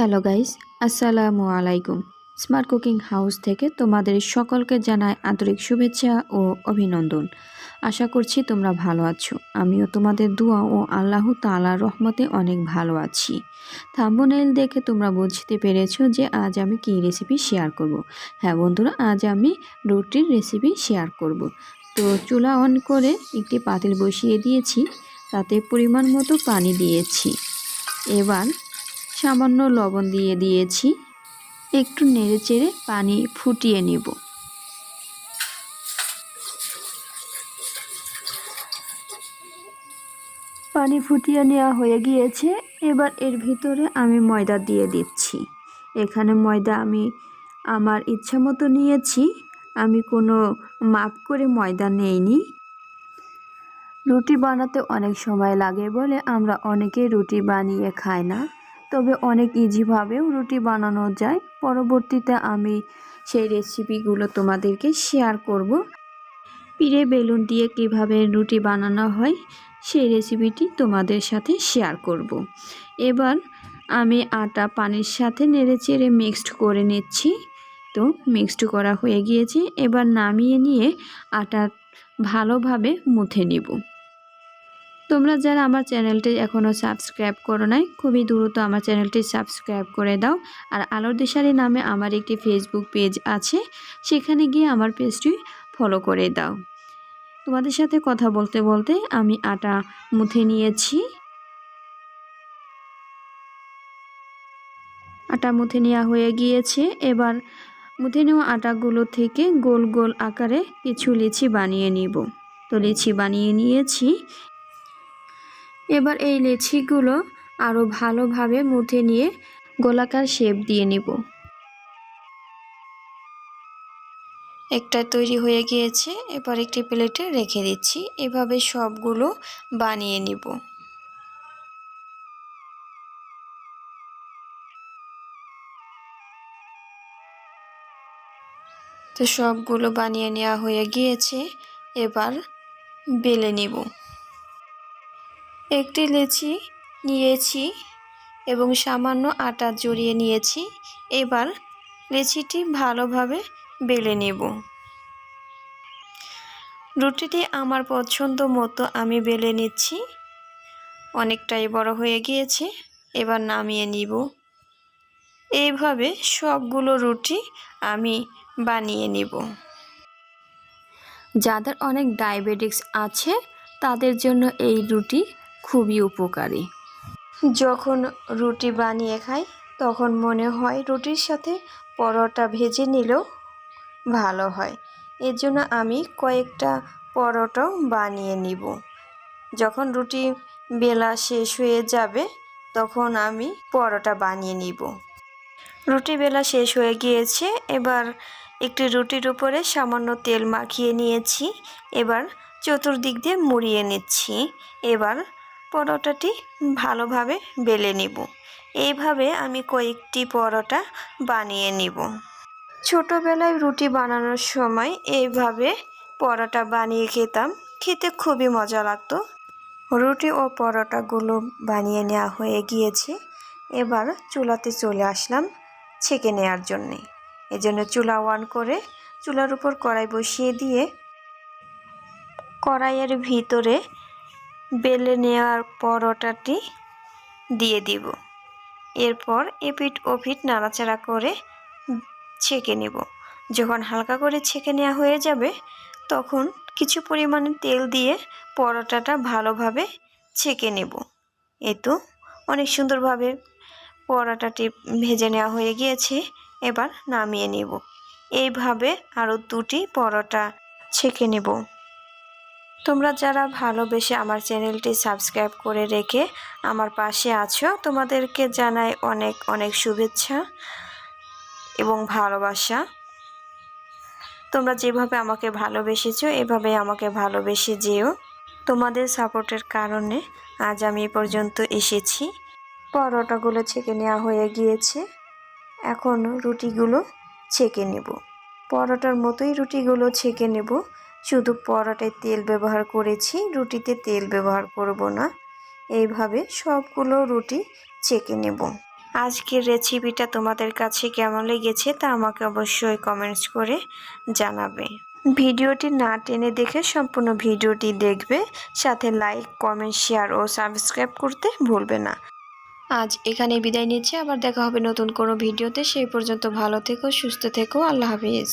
Hello guys, আসসালামু আলাইকুম। Smart cooking house থেকে তোমাদের সকলকে জানাই আন্তরিক শুভেচ্ছা ও অভিনন্দন। আশা করছি তোমরা ভালো আছো। আমিও তোমাদের দোয়া ও আল্লাহ তাআলার রহমতে অনেক ভালো আছি। থাম্বনেইল দেখে তোমরা বুঝতে পেরেছো যে আজ আমি কী রেসিপি শেয়ার করব। হ্যাঁ বন্ধুরা, আজ আমি রুটির রেসিপি শেয়ার করব। তো চুলা অন করে একটি পাতিল বসিয়ে দিয়েছি, তাতে পরিমাণ মতো পানি দিয়েছি। এবার সামান্য লবণ দিয়ে দিয়েছি, একটু নেড়েচেড়ে পানি ফুটিয়ে নেব। পানি ফুটিয়ে নেওয়া হয়ে গিয়েছে। এবার এর ভিতরে আমি ময়দা দিয়ে দিচ্ছি। এখানে ময়দা আমি আমার ইচ্ছা মতো নিয়েছি, আমি কোনো মাপ করে ময়দা নেইনি। রুটি বানাতে অনেক সময় লাগে বলে আমরা অনেকেই রুটি বানিয়ে খাই না, তবে অনেক ইজিভাবেও রুটি বানানো যায়। পরবর্তীতে আমি সেই রেসিপিগুলো তোমাদেরকে শেয়ার করব। পিড়ে বেলুন দিয়ে কিভাবে রুটি বানানো হয় সেই রেসিপিটি তোমাদের সাথে শেয়ার করব। এবার আমি আটা পানির সাথে নেড়েচেড়ে মিক্সড করে নিচ্ছি। তো মিক্সড করা হয়ে গিয়েছে, এবার নামিয়ে নিয়ে আটা ভালোভাবে মুথে নিব। তোমরা যারা আমার চ্যানেলটি এখনও সাবস্ক্রাইব করো নাই, খুবই দ্রুত আমার চ্যানেলটি সাবস্ক্রাইব করে দাও। আর আলোর দিশারি নামে আমার একটি ফেসবুক পেজ আছে, সেখানে গিয়ে আমার পেজটি ফলো করে দাও। তোমাদের সাথে কথা বলতে বলতে আমি আটা মুথে নিয়েছি। আটা মুথে নেওয়া হয়ে গিয়েছে। এবার মুথে নেওয়া আটাগুলো থেকে গোল গোল আকারে কিছু লিচি বানিয়ে নিব। তো লিচি বানিয়ে নিয়েছি। এবার এই লিচিগুলো আরও ভালোভাবে মুথে নিয়ে গোলাকার শেপ দিয়ে নিব। একটা তৈরি হয়ে গিয়েছে, এবার একটি প্লেটে রেখে দিচ্ছি। এভাবে সবগুলো বানিয়ে নিব। তো সবগুলো বানিয়ে নেওয়া হয়ে গিয়েছে, এবার বেলে নিব। একটি লিচি নিয়েছি এবং সামান্য আটা জড়িয়ে নিয়েছি। এবার লিচিটি ভালোভাবে বেলে নেব। রুটিটি আমার পছন্দ মতো আমি বেলে নিচ্ছি। অনেকটাই বড় হয়ে গিয়েছে, এবার নামিয়ে নিব। এইভাবে সবগুলো রুটি আমি বানিয়ে নিব। যাদের অনেক ডায়াবেটিস আছে তাদের জন্য এই রুটি খুবই উপকারী। যখন রুটি বানিয়ে খাই তখন মনে হয় রুটির সাথে পরোটা ভেজে নিলেও ভালো হয়। এর জন্য আমি কয়েকটা পরোটাও বানিয়ে নিব। যখন রুটি বেলা শেষ হয়ে যাবে তখন আমি পরোটা বানিয়ে নিব। রুটি বেলা শেষ হয়ে গিয়েছে, এবার একটি রুটির উপরে সামান্য তেল মাখিয়ে নিয়েছি। এবার চতুর্দিক দিয়ে মুড়িয়ে নিচ্ছি। এবার পরোটাটি ভালোভাবে বেলে নিব। এইভাবে আমি কয়েকটি পরোটা বানিয়ে নিব। ছোটোবেলায় রুটি বানানোর সময় এইভাবে পরোটা বানিয়ে খেতাম, খেতে খুবই মজা লাগতো। রুটি ও পরোটাগুলো বানিয়ে নেওয়া হয়ে গিয়েছে। এবার চুলাতে চলে আসলাম ছেঁকে নেওয়ার জন্যে। এজন্য চুলা অন করে চুলার উপর কড়াই বসিয়ে দিয়ে কড়াইয়ের ভিতরে বেলে নেওয়ার পরোটাটি দিয়ে দিব। এরপর এপিঠ ওপিঠ নাড়াচাড়া করে ছেঁকে নেব। যখন হালকা করে ছেঁকে নেওয়া হয়ে যাবে তখন কিছু পরিমাণে তেল দিয়ে পরোটাটা ভালোভাবে ছেঁকে নেব। এই তো অনেক সুন্দরভাবে পরোটাটি ভেজে নেওয়া হয়ে গিয়েছে, এবার নামিয়ে নেব। এইভাবে আরও দুটি পরোটা ছেঁকে নেব। তোমরা যারা ভালোবেসে আমার চ্যানেলটি সাবস্ক্রাইব করে রেখে আমার পাশে আছো, তোমাদেরকে জানাই অনেক অনেক শুভেচ্ছা এবং ভালোবাসা। তোমরা যেভাবে আমাকে ভালোবেসেছো এভাবে আমাকে ভালোবেসে যেও। তোমাদের সাপোর্টের কারণে আজ আমি এ পর্যন্ত এসেছি। পরোটাগুলো ছেঁকে নেওয়া হয়ে গিয়েছে, এখন রুটিগুলো ছেঁকে নেব। পরোটার মতোই রুটিগুলো ছেঁকে নেব, শুধু পরোটায় তেল ব্যবহার করেছি, রুটিতে তেল ব্যবহার করব না। এইভাবে সবগুলো রুটি ছেঁকে নেব। আজকের রেসিপিটা তোমাদের কাছে কেমন লেগেছে তা আমাকে অবশ্যই কমেন্টস করে জানাবে। ভিডিওটি না টেনে দেখে সম্পূর্ণ ভিডিওটি দেখবে, সাথে লাইক, কমেন্ট, শেয়ার ও সাবস্ক্রাইব করতে ভুলবে না। আজ এখানে বিদায় নিচ্ছি, আবার দেখা হবে নতুন কোনো ভিডিওতে। সেই পর্যন্ত ভালো থেকো, সুস্থ থেকো। আল্লাহ হাফিজ।